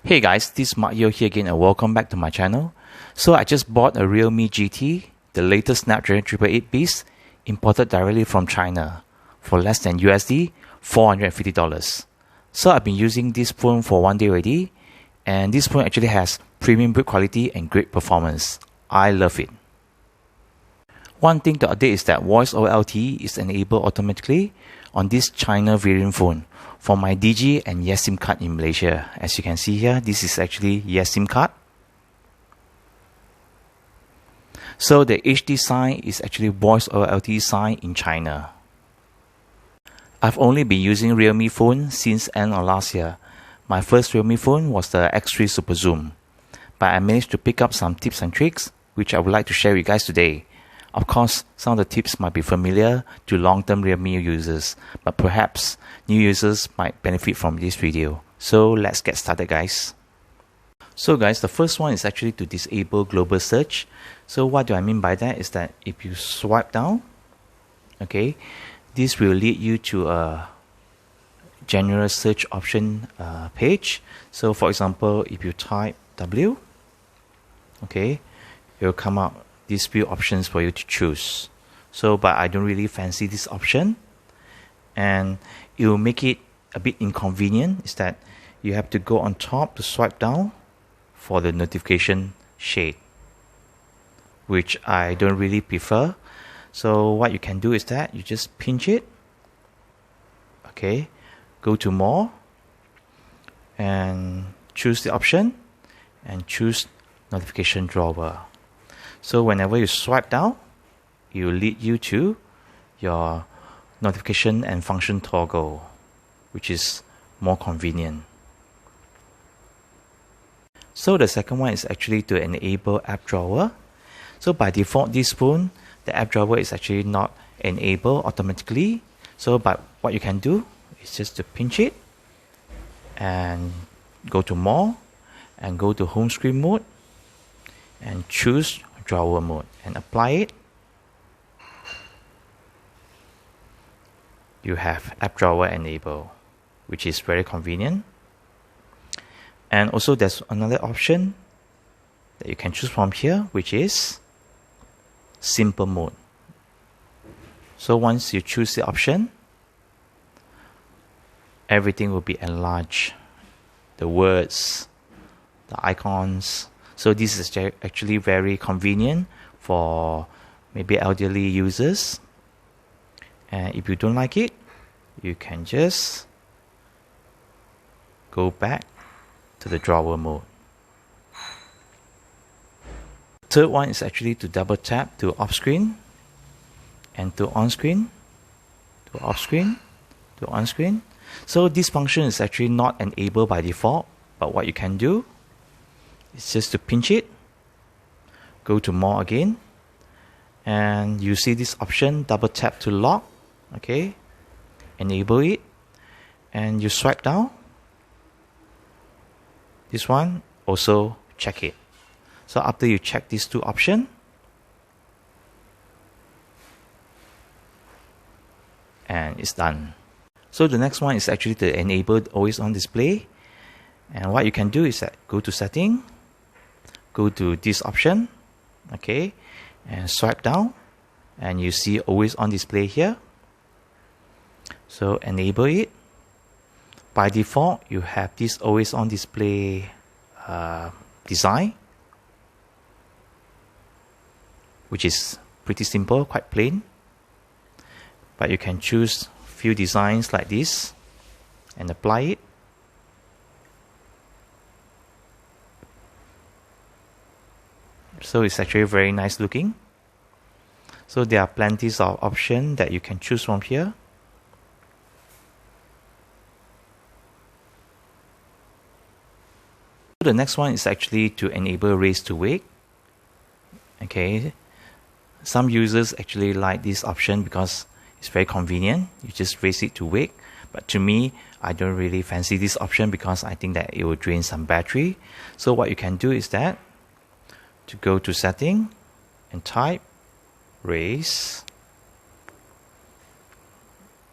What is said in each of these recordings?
Hey guys, this is Mark Yo here again and welcome back to my channel. So I just bought a REALME GT, the latest Snapdragon 888 beast, imported directly from China for less than USD $450. So I've been using this phone for 1 day already, and this phone actually has premium build quality and great performance. I love it. One thing to update is that voice over LTE is enabled automatically on this China variant phone for my Digi and Yes SIM card in Malaysia. As you can see here, this is actually Yes SIM card. So the HD sign is actually voice over LTE sign in China. I've only been using Realme phone since end of last year. My first Realme phone was the X3 Super Zoom, but I managed to pick up some tips and tricks which I would like to share with you guys today. Of course, some of the tips might be familiar to long-term Realme users, but perhaps new users might benefit from this video. So let's get started, guys. So guys, the first one is actually to disable global search. So what do I mean by that is that if you swipe down, okay, this will lead you to a general search option page. So for example, if you type W, okay, it will come up these few options for you to choose. So but I don't really fancy this option, and it will make it a bit inconvenient is that you have to go on top to swipe down for the notification shade, which I don't really prefer. So what you can do is that you just pinch it, okay, go to more and choose the option and choose notification drawer. So whenever you swipe down, it will lead you to your notification and function toggle, which is more convenient. So the second one is actually to enable app drawer. So by default, this phone, the app drawer is actually not enabled automatically. So but what you can do is just to pinch it and go to more and go to home screen mode and choose drawer mode and apply it. You have app drawer enabled, which is very convenient. And also there's another option that you can choose from here, which is simple mode. So once you choose the option, everything will be enlarged, the words, the icons. So this is actually very convenient for maybe elderly users. And if you don't like it, you can just go back to the drawer mode. Third one is actually to double tap to off screen and to on screen, to off screen, to on screen. So this function is actually not enabled by default, but what you can do is just to pinch it, go to more again, and you see this option, double tap to lock, okay, enable it, and you swipe down. This one also check it. So after you check these two options, and it's done. So the next one is actually to enable always on display, and what you can do is that go to setting, go to this option, okay, and swipe down, and you see always on display here. So enable it. By default, you have this always on display design, which is pretty simple, quite plain. But you can choose few designs like this and apply it. So it's actually very nice looking. So there are plenty of options that you can choose from here. The next one is actually to enable raise to wake. Okay, some users actually like this option because it's very convenient. You just raise it to wake. But to me, I don't really fancy this option because I think that it will drain some battery. So what you can do is that to go to setting and type raise,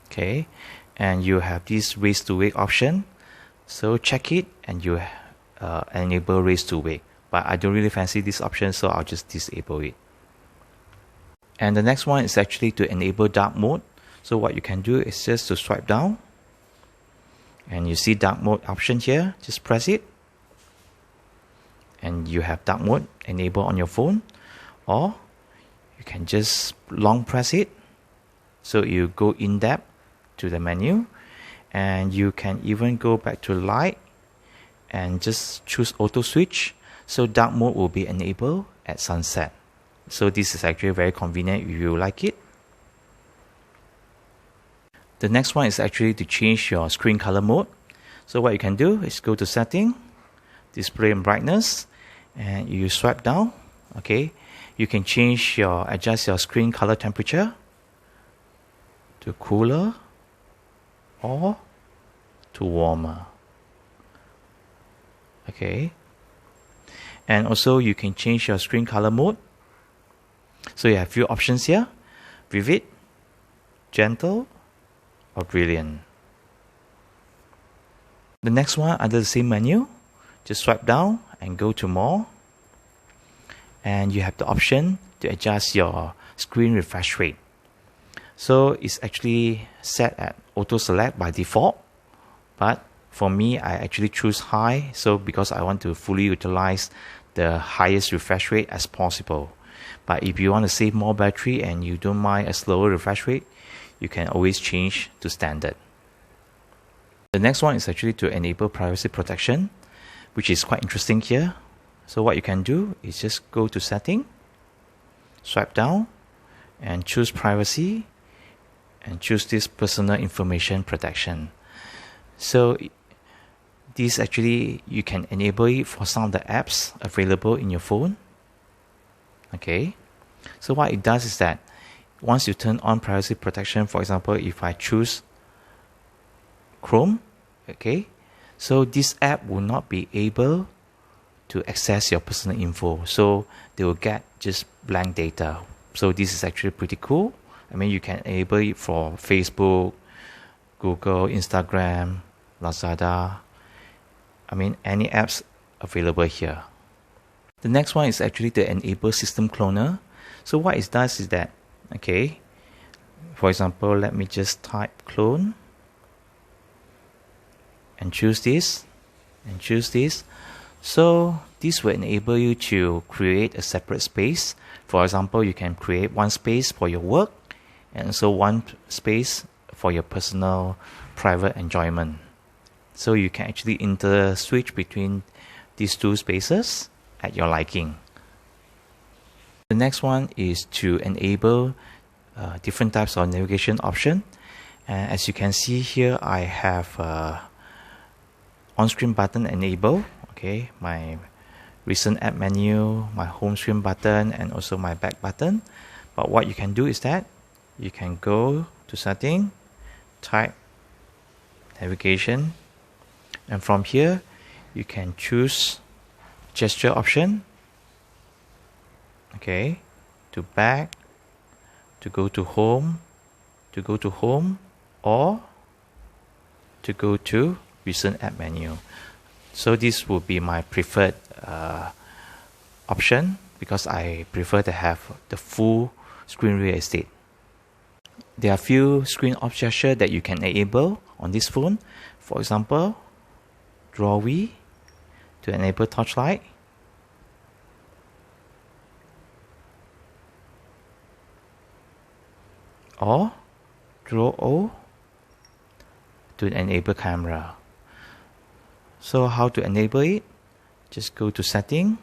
okay, and you have this raise to wake option. So check it and you enable raise to wake. But I don't really fancy this option, so I'll just disable it. And the next one is actually to enable dark mode. So what you can do is just to swipe down, and you see dark mode option here. Just press it, and you have dark mode enabled on your phone. Or you can just long press it, so you go in depth to the menu, and you can even go back to light and just choose auto switch, so dark mode will be enabled at sunset. So this is actually very convenient if you like it. The next one is actually to change your screen color mode. So what you can do is go to setting, display and brightness, and you swipe down. Okay, you can adjust your screen color temperature to cooler or to warmer. Okay, and also you can change your screen color mode. So you have few options here: vivid, gentle, or brilliant. The next one, under the same menu, just swipe down and go to more, and you have the option to adjust your screen refresh rate. So it's actually set at auto select by default, but for me I actually choose high, so because I want to fully utilize the highest refresh rate as possible. But if you want to save more battery and you don't mind a slower refresh rate, you can always change to standard. The next one is actually to enable privacy protection, which is quite interesting here. So what you can do is just go to setting, swipe down, and choose privacy, and choose this personal information protection. So this actually, you can enable it for some of the apps available in your phone. Okay, so what it does is that once you turn on privacy protection, for example, if I choose Chrome, okay, so this app will not be able to access your personal info, so they will get just blank data. So this is actually pretty cool. I mean, you can enable it for Facebook, Google, Instagram, Lazada, I mean any apps available here. The next one is actually to enable system cloner. So what it does is that, okay, for example, let me just type clone and choose this and choose this. So this will enable you to create a separate space. For example, you can create one space for your work and also one space for your personal private enjoyment. So you can actually switch between these two spaces at your liking. The next one is to enable different types of navigation option. And as you can see here, I have on-screen button enabled. Okay, my recent app menu, my home screen button, and also my back button. But what you can do is that you can go to setting, type navigation, and from here you can choose gesture option, okay, to back, to go to home, or to go to recent app menu. So this will be my preferred option because I prefer to have the full screen real estate. There are few screen off gesture that you can enable on this phone. For example, draw V to enable torchlight, or draw O to enable camera. So how to enable it? Just go to setting,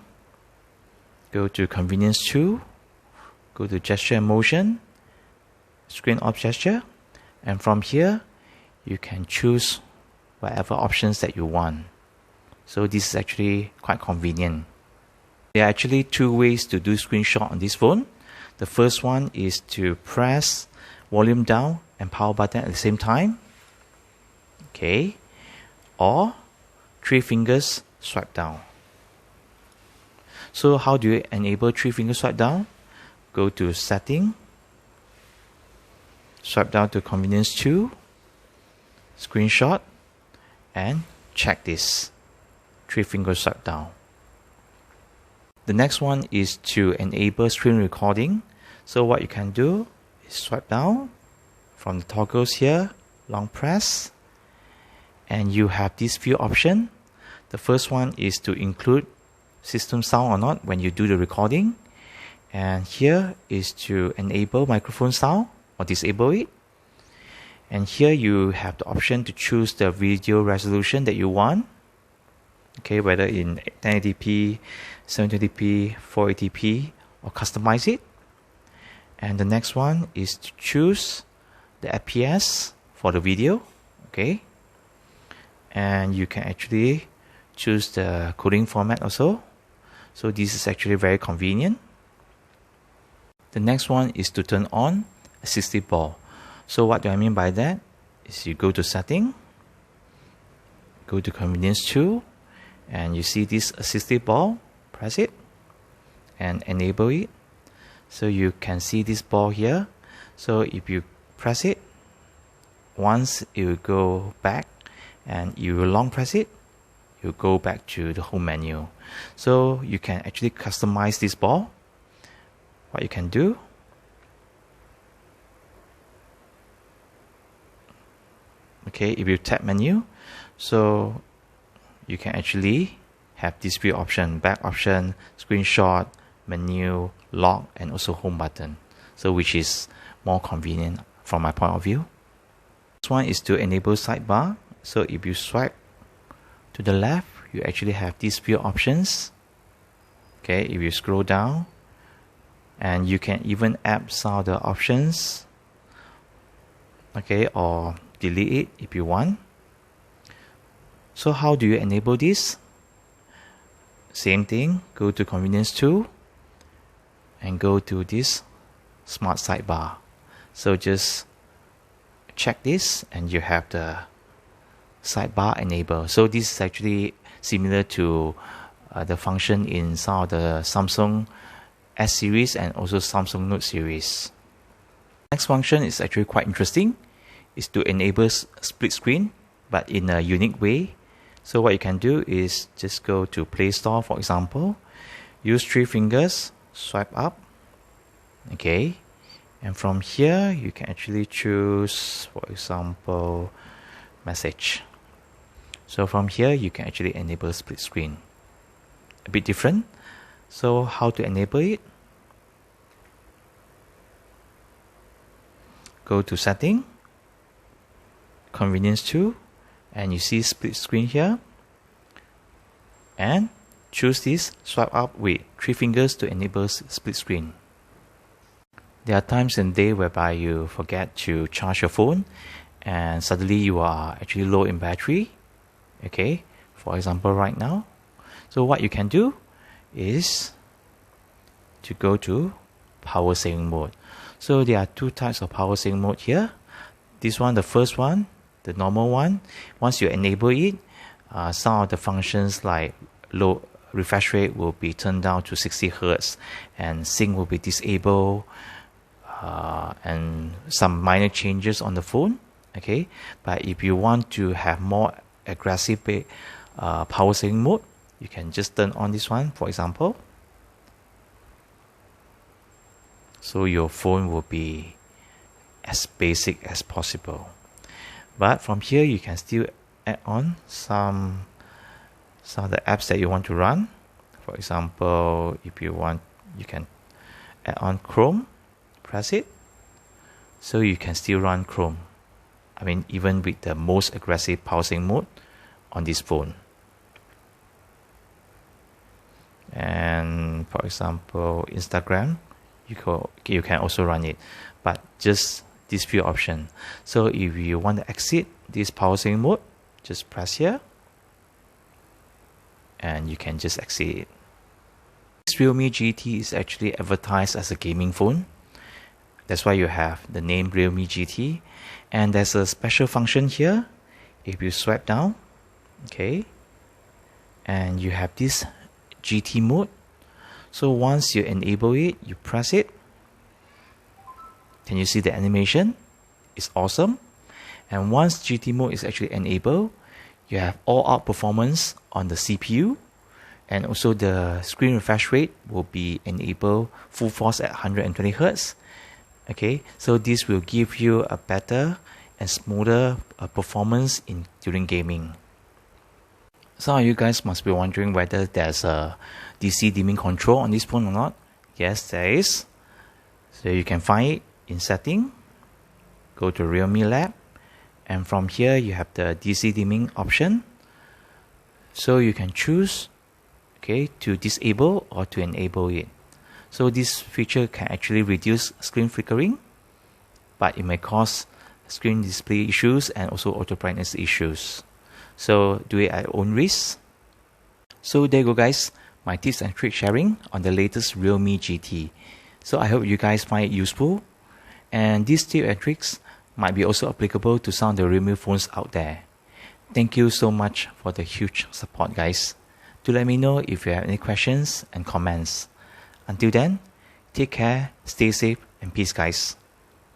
go to convenience tool, go to gesture and motion, screen off gesture, and from here you can choose whatever options that you want. So this is actually quite convenient. There are actually two ways to do screenshot on this phone. The first one is to press volume down and power button at the same time, okay, or 3 fingers swipe down. So how do you enable 3 finger swipe down? Go to setting, swipe down to convenience tool, screenshot, and check this. 3-finger swipe down. The next one is to enable screen recording. So what you can do is swipe down from the toggles here, long press, and you have these few options. The first one is to include system sound or not when you do the recording, and here is to enable microphone sound or disable it. And here you have the option to choose the video resolution that you want, okay, whether in 1080p, 720p, 480p, or customize it. And the next one is to choose the FPS for the video, okay, and you can actually choose the coding format also. So this is actually very convenient. The next one is to turn on Assistive ball. So what do I mean by that? Is you go to setting, go to convenience tool, and you see this Assistive ball, press it and enable it. So you can see this ball here. So if you press it once, it will go back, and you will long press it, you go back to the home menu. So you can actually customize this ball. What you can do, okay, if you tap menu, so you can actually have these three options: back option, screenshot, menu, lock, and also home button. So which is more convenient from my point of view. This one is to enable sidebar. So if you swipe to the left, you actually have these few options. Okay, if you scroll down, and you can even add some of the options, okay, or delete it if you want. So how do you enable this? Same thing, go to convenience tool and go to this smart sidebar. So just check this and you have the sidebar enabled. So this is actually similar to the function in some of the Samsung S series and also Samsung Note series. Next function is actually quite interesting. Is to enable split screen, but in a unique way. So what you can do is just go to Play Store, for example, use 3 fingers, swipe up, okay, and from here you can actually choose, for example, message. So from here you can actually enable split screen. A bit different. So how to enable it? Go to setting, convenience tool, and you see split screen here, and choose this, swipe up with 3 fingers to enable split screen. There are times in the day whereby you forget to charge your phone and suddenly you are actually low in battery, okay, for example right now. So what you can do is to go to power saving mode. So there are 2 types of power saving mode here. This one, the first one, the normal one, once you enable it, some of the functions like low refresh rate will be turned down to 60 Hz and sync will be disabled, and some minor changes on the phone, okay. But if you want to have more aggressive power saving mode, you can just turn on this one, for example. So your phone will be as basic as possible. But from here you can still add on some of the apps that you want to run. For example, if you want, you can add on Chrome, press it. So you can still run Chrome. I mean, even with the most aggressive power saving mode on this phone. And for example, Instagram, you can also run it, but just these few options. So if you want to exit this power saving mode, just press here and you can just exit it. This Realme GT is actually advertised as a gaming phone. That's why you have the name Realme GT, and there's a special function here. If you swipe down, okay, and you have this GT mode. So once you enable it, you press it. Can you see the animation? It's awesome. And once GT mode is actually enabled, You have all-out performance on the CPU, and also the screen refresh rate will be enabled full force at 120 Hz. Okay, so this will give you a better and smoother performance during gaming. Some of you guys must be wondering whether there's a DC dimming control on this phone or not. Yes, there is. So you can find it in setting, go to REALME Lab, and from here you have the DC dimming option. So you can choose, okay, to disable or to enable it. So this feature can actually reduce screen flickering, but it may cause screen display issues and also auto brightness issues. So do it at your own risk. So there you go guys, my tips and trick sharing on the latest REALME GT. So I hope you guys find it useful, and these tips and tricks might be also applicable to some of the REALME phones out there. Thank you so much for the huge support guys. Do let me know if you have any questions and comments. Until then, take care, stay safe, and peace guys.